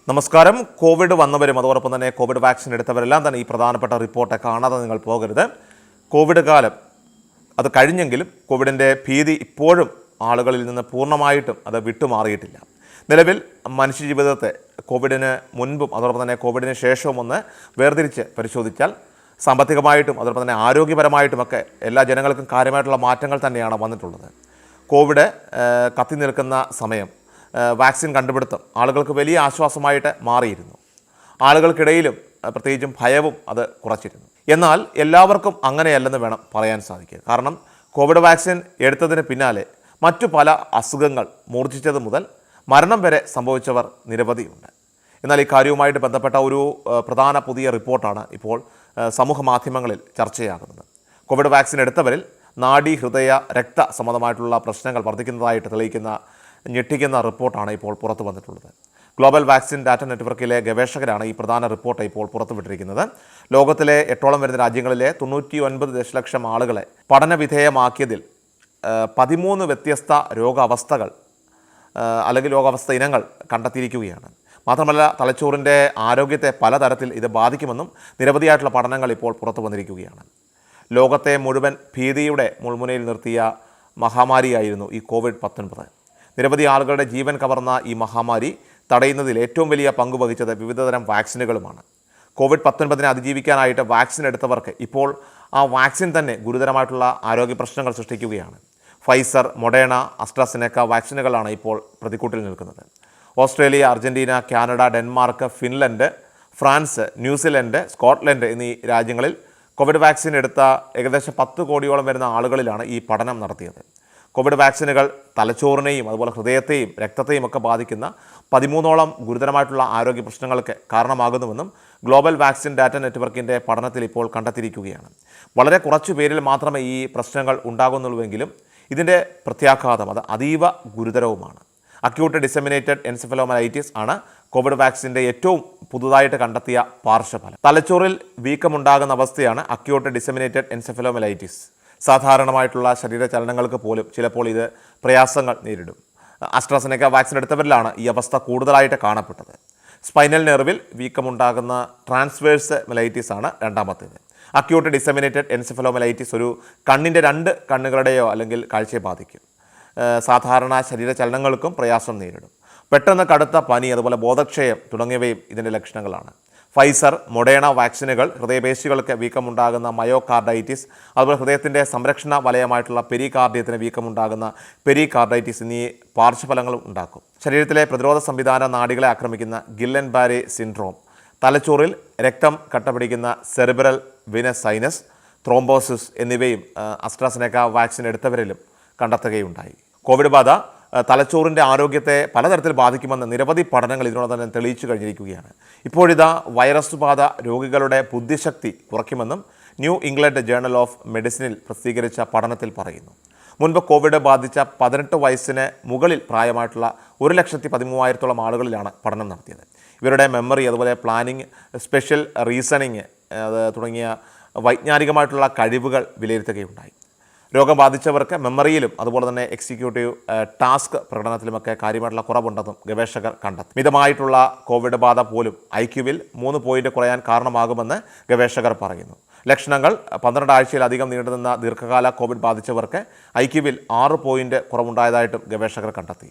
നമസ്കാരം. കോവിഡ് വന്നവരും അതോടൊപ്പം തന്നെ കോവിഡ് വാക്സിൻ എടുത്തവരെല്ലാം തന്നെ ഈ പ്രധാനപ്പെട്ട റിപ്പോർട്ട് കാണാതെ നിങ്ങൾ പോകരുത്. കോവിഡ് കാലം അത് കഴിഞ്ഞെങ്കിലും കോവിഡിൻ്റെ ഭീതി ഇപ്പോഴും ആളുകളിൽ നിന്ന് പൂർണ്ണമായിട്ടും അത് വിട്ടുമാറിയിട്ടില്ല. നിലവിൽ മനുഷ്യജീവിതത്തെ കോവിഡിന് മുൻപും അതോടൊപ്പം തന്നെ കോവിഡിന് ശേഷവും ഒന്ന് വേർതിരിച്ച് പരിശോധിച്ചാൽ സാമ്പത്തികമായിട്ടും അതോടൊപ്പം തന്നെ ആരോഗ്യപരമായിട്ടുമൊക്കെ എല്ലാ ജനങ്ങൾക്കും കാര്യമായിട്ടുള്ള മാറ്റങ്ങൾ തന്നെയാണ് വന്നിട്ടുള്ളത്. കോവിഡ് കത്തി നിൽക്കുന്ന സമയം വാക്സിൻ കണ്ടുപിടുത്തം ആളുകൾക്ക് വലിയ ആശ്വാസമായിട്ട് മാറിയിരുന്നു. ആളുകൾക്കിടയിലും പ്രത്യേകിച്ചും ഭയവും അത് കുറച്ചിരുന്നു. എന്നാൽ എല്ലാവർക്കും അങ്ങനെയല്ലെന്ന് വേണം പറയാൻ സാധിക്കുക. കാരണം കോവിഡ് വാക്സിൻ എടുത്തതിന് പിന്നാലെ മറ്റു പല അസുഖങ്ങൾ മൂർച്ഛിച്ചത് മുതൽ മരണം വരെ സംഭവിച്ചവർ നിരവധിയുണ്ട്. എന്നാൽ ഈ കാര്യവുമായിട്ട് ബന്ധപ്പെട്ട ഒരു പ്രധാന പുതിയ റിപ്പോർട്ടാണ് ഇപ്പോൾ സമൂഹ മാധ്യമങ്ങളിൽ ചർച്ചയാകുന്നത്. കോവിഡ് വാക്സിൻ എടുത്തവരിൽ നാഡി, ഹൃദയ, രക്ത സംബന്ധമായിട്ടുള്ള പ്രശ്നങ്ങൾ വർദ്ധിക്കുന്നതായിട്ട് തെളിയിക്കുന്ന ഞെട്ടിക്കുന്ന റിപ്പോർട്ടാണ് ഇപ്പോൾ പുറത്തു വന്നിട്ടുള്ളത്. ഗ്ലോബൽ വാക്സിൻ ഡാറ്റ നെറ്റ്വർക്കിലെ ഗവേഷകരാണ് ഈ പ്രധാന റിപ്പോർട്ട് ഇപ്പോൾ പുറത്തുവിട്ടിരിക്കുന്നത്. ലോകത്തിലെ 8ഓളം വരുന്ന രാജ്യങ്ങളിലെ 99 ദശലക്ഷം ആളുകളെ പഠനവിധേയമാക്കിയതിൽ 13 വ്യത്യസ്ത രോഗാവസ്ഥകൾ അല്ലെങ്കിൽ രോഗാവസ്ഥ ഇനങ്ങൾ കണ്ടെത്തിയിരിക്കുകയാണ്. മാത്രമല്ല തലച്ചോറിൻ്റെ ആരോഗ്യത്തെ പലതരത്തിൽ ഇത് ബാധിക്കുമെന്നും നിരവധിയായിട്ടുള്ള പഠനങ്ങൾ ഇപ്പോൾ പുറത്തു വന്നിരിക്കുകയാണ്. ലോകത്തെ മുഴുവൻ ഭീതിയുടെ മുൾമുനയിൽ നിർത്തിയ മഹാമാരിയായിരുന്നു ഈ കോവിഡ്-19. നിരവധി ആളുകളുടെ ജീവൻ കവർന്ന ഈ മഹാമാരി തടയുന്നതിൽ ഏറ്റവും വലിയ പങ്ക് വഹിച്ചത് വിവിധതരം വാക്സിനുകളുമാണ്. കോവിഡ്-19 അതിജീവിക്കാനായിട്ട് വാക്സിൻ എടുത്തവർക്ക് ഇപ്പോൾ ആ വാക്സിൻ തന്നെ ഗുരുതരമായിട്ടുള്ള ആരോഗ്യ പ്രശ്നങ്ങൾ സൃഷ്ടിക്കുകയാണ്. ഫൈസർ, മൊഡേണ, അസ്ട്രാസെനെക്ക വാക്സിനുകളാണ് ഇപ്പോൾ പ്രതിക്കൂട്ടിൽ നിൽക്കുന്നത്. Australia, Argentina, Canada, Denmark, Finland, France, New Zealand, Scotland എന്നീ രാജ്യങ്ങളിൽ കോവിഡ് വാക്സിൻ എടുത്ത ഏകദേശം 10 കോടിയോളം വരുന്ന ആളുകളിലാണ് ഈ പഠനം നടത്തിയത്. കോവിഡ് വാക്സിനുകൾ തലച്ചോറിനെയും അതുപോലെ ഹൃദയത്തെയും രക്തത്തെയും ഒക്കെ ബാധിക്കുന്ന 13ഓളം ഗുരുതരമായിട്ടുള്ള ആരോഗ്യ പ്രശ്നങ്ങൾക്ക് കാരണമാകുന്നുവെന്നും ഗ്ലോബൽ വാക്സിൻ ഡാറ്റ നെറ്റ്വർക്കിൻ്റെ പഠനത്തിൽ ഇപ്പോൾ കണ്ടെത്തിയിരിക്കുകയാണ്. വളരെ കുറച്ചു പേരിൽ മാത്രമേ ഈ പ്രശ്നങ്ങൾ ഉണ്ടാകുന്നുള്ളൂവെങ്കിലും ഇതിൻ്റെ പ്രത്യാഘാതം അത് അതീവ ഗുരുതരവുമാണ്. അക്യൂട്ട് ഡിസെമിനേറ്റഡ് എൻസെഫലോമലൈറ്റിസ് ആണ് കോവിഡ് വാക്സിൻ്റെ ഏറ്റവും പുതുതായിട്ട് കണ്ടെത്തിയ പാർശ്വഫലം. തലച്ചോറിൽ വീക്കമുണ്ടാകുന്ന അവസ്ഥയാണ് അക്യൂട്ട് ഡിസെമിനേറ്റഡ് എൻസെഫലോമലൈറ്റിസ്. സാധാരണമായിട്ടുള്ള ശരീരചലനങ്ങൾക്ക് പോലും ചിലപ്പോൾ ഇത് പ്രയാസങ്ങൾ നേരിടും. അസ്ട്രാസെനെക്ക വാക്സിൻ എടുത്തവരിലാണ് ഈ അവസ്ഥ കൂടുതലായിട്ട് കാണപ്പെട്ടത്. സ്പൈനൽ നെർവിൽ വീക്കമുണ്ടാകുന്ന ട്രാൻസ്വേഴ്സ് മെലൈറ്റിസ് ആണ് രണ്ടാമത്തേത്. അക്യൂട്ട് ഡിസെമിനേറ്റഡ് എൻസെഫലോമലൈറ്റിസ് ഒരു കണ്ണിൻ്റെ 2 കണ്ണുകളുടെയോ അല്ലെങ്കിൽ കാഴ്ചയെ ബാധിക്കും. സാധാരണ ശരീരചലനങ്ങൾക്കും പ്രയാസം നേരിടും. പെട്ടെന്ന് കടുത്ത പനി, അതുപോലെ ബോധക്ഷയം തുടങ്ങിയവയും ഇതിൻ്റെ ലക്ഷണങ്ങളാണ്. ഫൈസർ, മൊഡേണ വാക്സിനുകൾ ഹൃദയപേശികൾക്ക് വീക്കമുണ്ടാകുന്ന മയോകാർഡൈറ്റിസ്, അതുപോലെ ഹൃദയത്തിൻ്റെ സംരക്ഷണ വലയമായിട്ടുള്ള പെരികാർഡിയത്തിന് വീക്കമുണ്ടാകുന്ന പെരികാർഡൈറ്റിസ് എന്നീ പാർശ്വഫലങ്ങളും ഉണ്ടാക്കും. ശരീരത്തിലെ പ്രതിരോധ സംവിധാന നാഡികളെ ആക്രമിക്കുന്ന ഗില്ലൻ ബാരെ സിൻഡ്രോം, തലച്ചോറിൽ രക്തം കട്ടപിടിക്കുന്ന സെറിബ്രൽ വിനസ് സൈനസ്, ത്രോംബോസിസ് എന്നിവയും അസ്ട്രാസെനെക്ക വാക്സിൻ എടുത്തവരിലും കണ്ടെത്തുകയുണ്ടായി. കോവിഡ് ബാധ തലച്ചോറിൻ്റെ ആരോഗ്യത്തെ പലതരത്തിൽ ബാധിക്കുമെന്ന് നിരവധി പഠനങ്ങൾ ഇതിനോട് തന്നെ തെളിയിച്ചു കഴിഞ്ഞിരിക്കുകയാണ്. ഇപ്പോഴിതാ വൈറസ് ബാധ രോഗികളുടെ ബുദ്ധിശക്തി കുറയ്ക്കുമെന്നും ന്യൂ ഇംഗ്ലണ്ട് ജേർണൽ ഓഫ് മെഡിസിനിൽ പ്രസിദ്ധീകരിച്ച പഠനത്തിൽ പറയുന്നു. മുൻപ് കോവിഡ് ബാധിച്ച 18 വയസ്സിന് മുകളിൽ പ്രായമായിട്ടുള്ള 1,13,000 ആളുകളിലാണ് പഠനം നടത്തിയത്. ഇവരുടെ മെമ്മറി, അതുപോലെ പ്ലാനിങ്, സ്പെഷ്യൽ റീസണിങ് തുടങ്ങിയ വൈജ്ഞാനികമായിട്ടുള്ള കഴിവുകൾ വിലയിരുത്തുകയുണ്ടായി. രോഗം ബാധിച്ചവർക്ക് മെമ്മറിയിലും അതുപോലെ തന്നെ എക്സിക്യൂട്ടീവ് ടാസ്ക് പ്രകടനത്തിലുമൊക്കെ കാര്യമായിട്ടുള്ള കുറവുണ്ടെന്നും ഗവേഷകർ കണ്ടെത്തി. മിതമായിട്ടുള്ള കോവിഡ് ബാധ പോലും IQവിൽ 3 പോയിന്റ് കുറയാൻ കാരണമാകുമെന്ന് ഗവേഷകർ പറയുന്നു. ലക്ഷണങ്ങൾ 12 ആഴ്ചയിലധികം നീണ്ടുനിന്ന ദീർഘകാല കോവിഡ് ബാധിച്ചവർക്ക് IQവിൽ 6 പോയിന്റ് കുറവുണ്ടായതായിട്ടും ഗവേഷകർ കണ്ടെത്തി.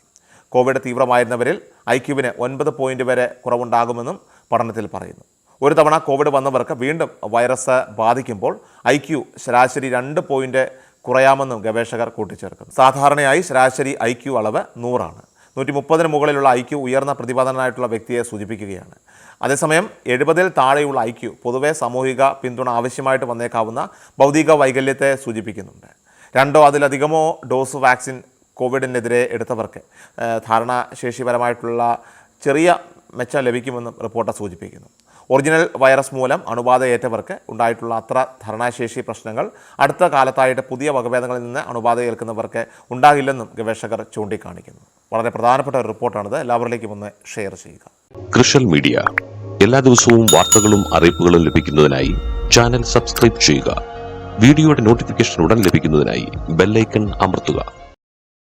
കോവിഡ് തീവ്രമായിരുന്നവരിൽ IQവിന് 9 പോയിന്റ് വരെ കുറവുണ്ടാകുമെന്നും പഠനത്തിൽ പറയുന്നു. ഒരു തവണ കോവിഡ് വന്നവർക്ക് വീണ്ടും വൈറസ് ബാധിക്കുമ്പോൾ IQ ശരാശരി 2 പോയിന്റ് കുറയാമെന്നും ഗവേഷകർ കൂട്ടിച്ചേർക്കുന്നു. സാധാരണയായി ശരാശരി IQ അളവ് 100 ആണ്. 130 മുകളിലുള്ള IQ ഉയർന്ന പ്രതിഭാധനനായിട്ടുള്ള വ്യക്തിയെ സൂചിപ്പിക്കുകയാണ്. അതേസമയം 70 താഴെയുള്ള IQ പൊതുവെ സാമൂഹിക പിന്തുണ ആവശ്യമായിട്ട് വന്നേക്കാവുന്ന ഭൗതിക വൈകല്യത്തെ സൂചിപ്പിക്കുന്നുണ്ട്. 2ഓ അതിലധികമോ ഡോസ് വാക്സിൻ കോവിഡിനെതിരെ എടുത്തവർക്ക് ധാരണാശേഷിപരമായിട്ടുള്ള ചെറിയ മെച്ചം ലഭിക്കുമെന്നും റിപ്പോർട്ട് സൂചിപ്പിക്കുന്നു. ഒറിജിനൽ വൈറസ് മൂലം അണുബാധയേറ്റവർക്ക് ഉണ്ടായിട്ടുള്ള അത്ര ധാരണാശേഷി പ്രശ്നങ്ങൾ അടുത്ത കാലത്തായിട്ട് പുതിയ വകഭേദങ്ങളിൽ നിന്ന് അണുബാധ ഏൽക്കുന്നവർക്ക് ഉണ്ടാകില്ലെന്നും ഗവേഷകർ ചൂണ്ടിക്കാണിക്കുന്നു. വളരെ പ്രധാനപ്പെട്ട ഒരു റിപ്പോർട്ടാണിത്. എല്ലാവരിലേക്കും ഒന്ന് ഷെയർ ചെയ്യുക. കൃഷൽ മീഡിയ എല്ലാ ദിവസവും വാർത്തകളും അറിയിപ്പുകളും ലഭിക്കുന്നതിനായി ചാനൽ സബ്സ്ക്രൈബ് ചെയ്യുക. വീഡിയോയുടെ നോട്ടിഫിക്കേഷൻ ഉടൻ ലഭിക്കുന്നതിനായി ബെല്ലൈക്കൺ അമർത്തുക.